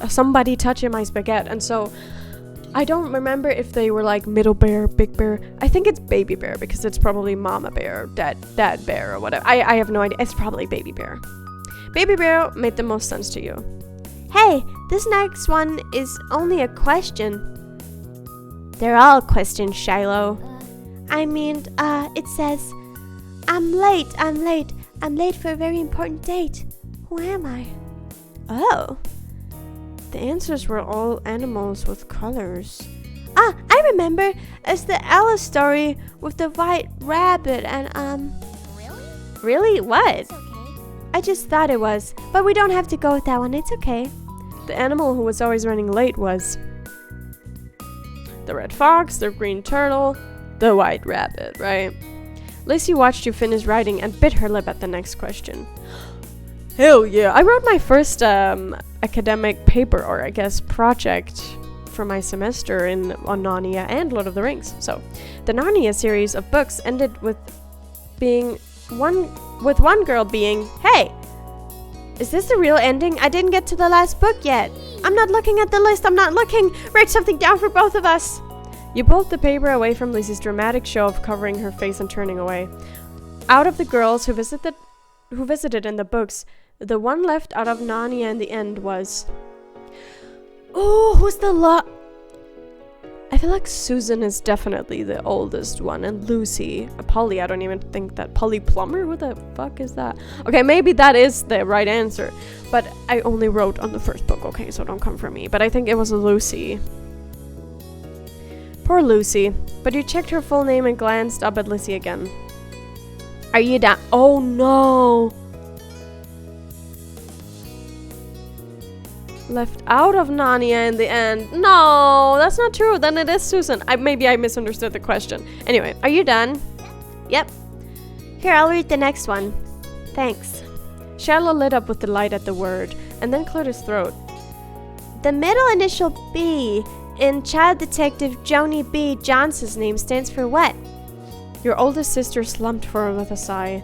S1: somebody touching my spaghetti, and so... I don't remember if they were like middle bear, big bear. I think it's baby bear because it's probably mama bear, dad bear, or whatever. I have no idea. It's probably baby bear. Baby bear made the most sense to you.
S2: Hey, this next one is only a question. They're all questions, Shiloh. It says, I'm late for a very important date. Who am I?
S1: Oh. The answers were all animals with colors.
S2: Ah, I remember. It's the Alice story with the white rabbit and,
S3: Really?
S2: Really? What?
S3: It's okay.
S2: I just thought it was. But we don't have to go with that one. It's okay.
S1: The animal who was always running late was the red fox, the green turtle, the white rabbit, right? Lizzie watched you finish writing and bit her lip at the next question. Hell yeah! I wrote my first academic paper, or I guess project, for my semester on Narnia and Lord of the Rings. So, the Narnia series of books ended with one girl being, "Hey, is this the real ending? I didn't get to the last book yet. I'm not looking at the list. I'm not looking. Write something down for both of us." You pulled the paper away from Lizzie's dramatic show of covering her face and turning away. Out of the girls who visited in the books, the one left out of Narnia in the end was... Oh, who's the I feel like Susan is definitely the oldest one, and Lucy. Polly, I don't even think that. Polly Plummer? Who the fuck is that? Okay, maybe that is the right answer, but I only wrote on the first book, okay, so don't come for me. But I think it was Lucy. Poor Lucy. But you checked her full name and glanced up at Lizzie again. Are you done? Oh no! Left out of Narnia in the end. No, that's not true. Then it is Susan. Maybe I misunderstood the question. Anyway, are you done?
S2: Yep. Here, I'll read the next one. Thanks.
S1: Shiloh lit up with delight at the word, and then cleared his throat.
S2: The middle initial B in Child Detective Joni B. Johnson's name stands for what?
S1: Your oldest sister slumped forward with a sigh.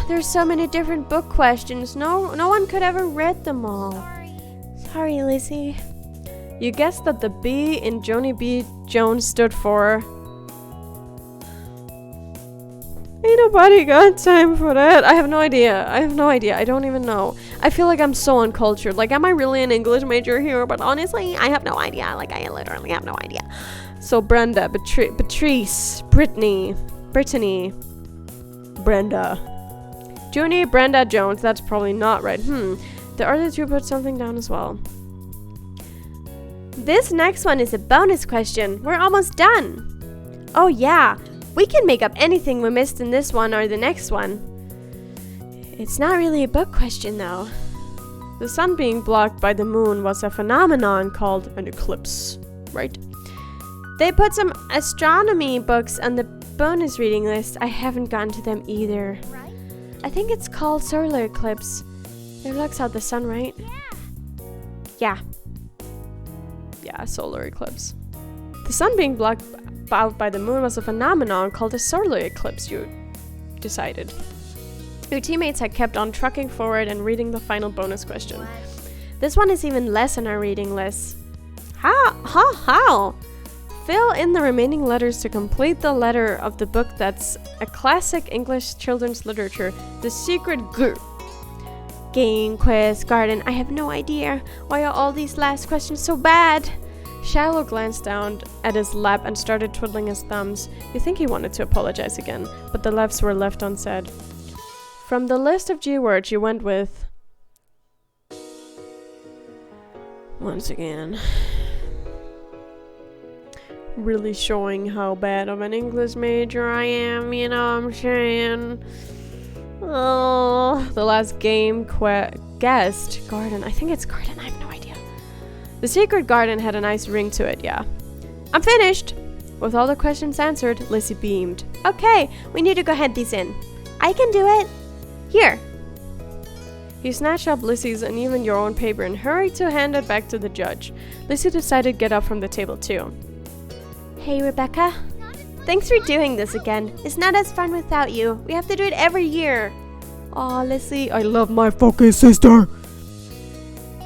S2: There's so many different book questions. No one could ever read them all. Sorry, Lizzie.
S1: You guessed that the B in Joni B. Jones stood for... Ain't nobody got time for that. I have no idea. I don't even know. I feel like I'm so uncultured. Like, am I really an English major here? But honestly, I have no idea. Like, I literally have no idea. So Brenda, Patrice, Brittany, Brenda. Junie, Brenda, Jones. That's probably not right. The other two put something down as well.
S2: This next one is a bonus question. We're almost done. Oh yeah, we can make up anything we missed in this one or the next one. It's not really a book question though.
S1: The sun being blocked by the moon was a phenomenon called an eclipse, right?
S2: They put some astronomy books on the bonus reading list. I haven't gotten to them either.
S3: Right?
S2: I think it's called solar eclipse. It looks out the sun, right?
S3: Yeah.
S1: Yeah, solar eclipse. The sun being blocked out by the moon was a phenomenon called a solar eclipse, you decided. Your teammates had kept on trucking forward and reading the final bonus question.
S3: What?
S2: This one is even less on our reading list. How?
S1: Fill in the remaining letters to complete the letter of the book that's a classic English children's literature, The Secret
S2: Game, quiz, garden. I have no idea. Why are all these last questions so bad?
S1: Shiloh glanced down at his lap and started twiddling his thumbs. You think he wanted to apologize again, but the laughs were left unsaid. From the list of G words, you went with... Once again. Really showing how bad of an English major I am, you know what I'm saying? Oh, the last game guessed garden. I think it's garden. I have no idea. The secret garden had a nice ring to it, yeah. I'm finished! With all the questions answered, Lizzie beamed.
S2: Okay, we need to go hand these in. I can do it. Here.
S1: You snatched up Lizzie's and even your own paper and hurried to hand it back to the judge. Lizzie decided to get up from the table too.
S2: Hey, Rebecca. Thanks for doing this again. It's not as fun without you. We have to do it every year.
S1: Aw, Lizzie, I love my fucking sister.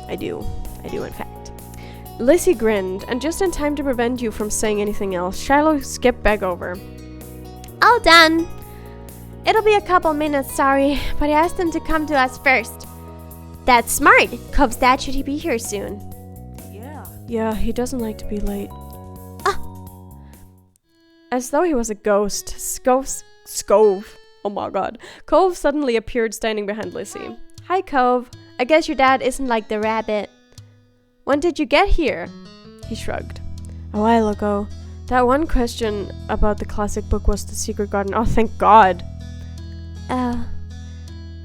S1: I do in fact. Lizzie grinned, and just in time to prevent you from saying anything else, Shiloh skipped back over.
S2: All done. It'll be a couple minutes, sorry, but I asked them to come to us first. That's smart. Cove's dad should he be here soon?
S1: Yeah, he doesn't like to be late. As though he was a ghost, Scove. Oh my god. Cove suddenly appeared standing behind Lizzie.
S2: Hi, Cove. I guess your dad isn't like the rabbit.
S1: When did you get here? He shrugged. A while ago. That one question about the classic book was the secret garden. Oh, thank God.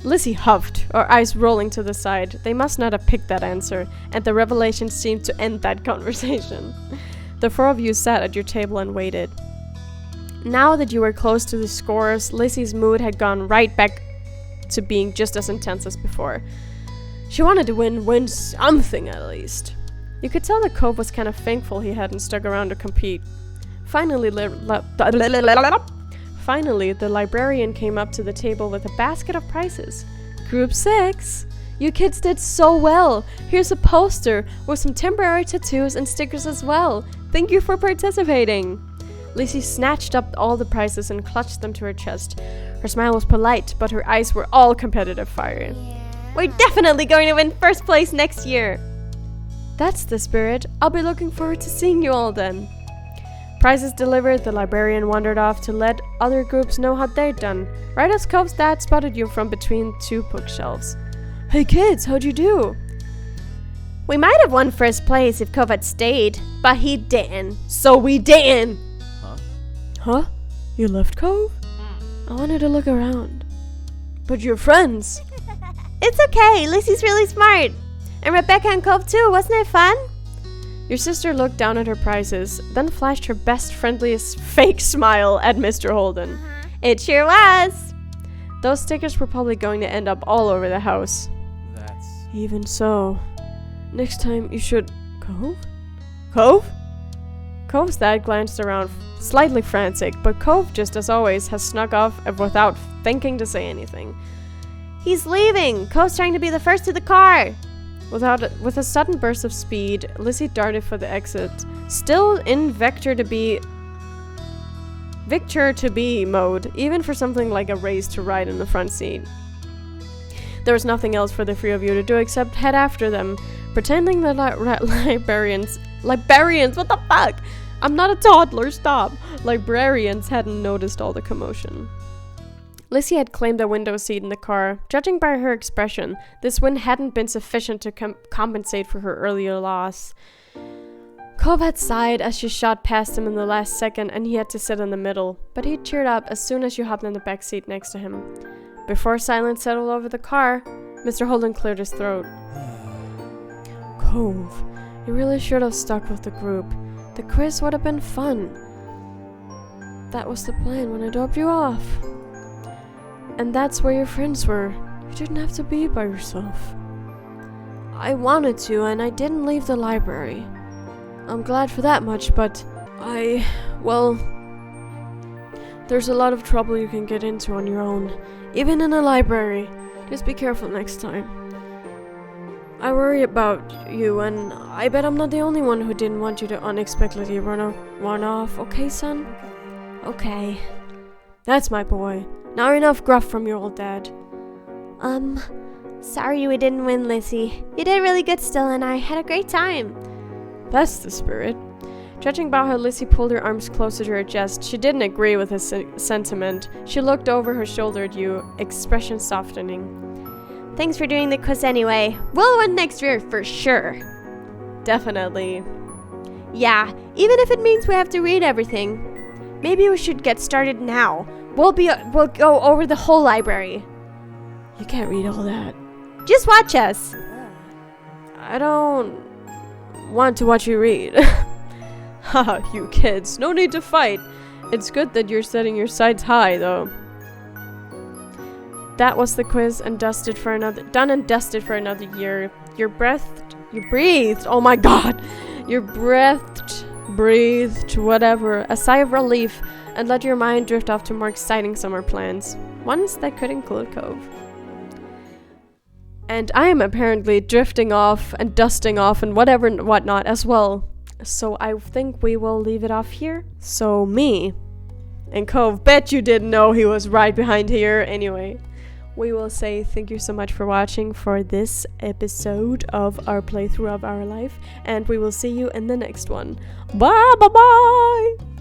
S1: Lizzie huffed, her eyes rolling to the side. They must not have picked that answer, and the revelation seemed to end that conversation. The four of you sat at your table and waited. Now that you were close to the scores, Lizzie's mood had gone right back to being just as intense as before. She wanted to win something at least. You could tell that Cove was kind of thankful he hadn't stuck around to compete. Finally, the librarian came up to the table with a basket of prizes. Group 6! You kids did so well! Here's a poster with some temporary tattoos and stickers as well. Thank you for participating! Lizzie snatched up all the prizes and clutched them to her chest. Her smile was polite, but her eyes were all competitive fire.
S2: We're definitely going to win first place next year.
S1: That's the spirit. I'll be looking forward to seeing you all then. Prizes delivered, the librarian wandered off to let other groups know how they'd done. Right as Cove's dad spotted you from between two bookshelves. Hey kids, how'd you do?
S2: We might have won first place if Cove had stayed, but he didn't.
S1: So we didn't! Huh? You left Cove? I wanted to look around. But you're friends.
S2: It's okay, Lizzie's really smart. And Rebecca and Cove too, wasn't it fun?
S1: Your sister looked down at her prizes, then flashed her best, friendliest fake smile at Mr. Holden.
S2: It sure was.
S1: Those stickers were probably going to end up all over the house.
S4: That's...
S1: Even so, next time you should... Cove? Cove? Cove's dad glanced around, slightly frantic, but Cove, just as always, has snuck off without thinking to say anything.
S2: He's leaving! Cove's trying to be the first to the car!
S1: With a sudden burst of speed, Lizzie darted for the exit, still in Victor to be mode, even for something like a race to ride in the front seat. There was nothing else for the three of you to do except head after them, pretending that librarians, what the fuck? I'm not a toddler, stop! Librarians hadn't noticed all the commotion. Lizzie had claimed a window seat in the car. Judging by her expression, this win hadn't been sufficient to compensate for her earlier loss. Cove had sighed as she shot past him in the last second and he had to sit in the middle, but he cheered up as soon as you hopped in the back seat next to him. Before silence settled over the car, Mr. Holden cleared his throat. Cove, you really should have stuck with the group. The quiz would have been fun. That was the plan when I dropped you off. And that's where your friends were. You didn't have to be by yourself. I wanted to, and I didn't leave the library. I'm glad for that much, but well, there's a lot of trouble you can get into on your own, even in a library. Just be careful next time. I worry about you, and I bet I'm not the only one who didn't want you to unexpectedly run off, okay, son? Okay. That's my boy. Now enough gruff from your old dad.
S2: Sorry we didn't win, Lizzie. You did really good still, and I had a great time.
S1: That's the spirit. Judging by how Lizzie pulled her arms closer to her chest, she didn't agree with his sentiment. She looked over her shoulder at you, expression softening.
S2: Thanks for doing the quiz anyway. We'll win next year for sure.
S1: Definitely.
S2: Yeah, even if it means we have to read everything. Maybe we should get started now. We'll go over the whole library.
S1: You can't read all that.
S2: Just watch us.
S1: I don't want to watch you read. Haha, you kids. No need to fight. It's good that you're setting your sights high, though. That was the quiz and done and dusted for another year. You breathed. Oh my god. You breathed, whatever, a sigh of relief, and let your mind drift off to more exciting summer plans. Ones that could include Cove. And I am apparently drifting off and dusting off and whatever and whatnot as well. So I think we will leave it off here. So me and Cove, bet you didn't know he was right behind here. Anyway, we will say thank you so much for watching for this episode of our playthrough of our life. And we will see you in the next one. Bye bye bye!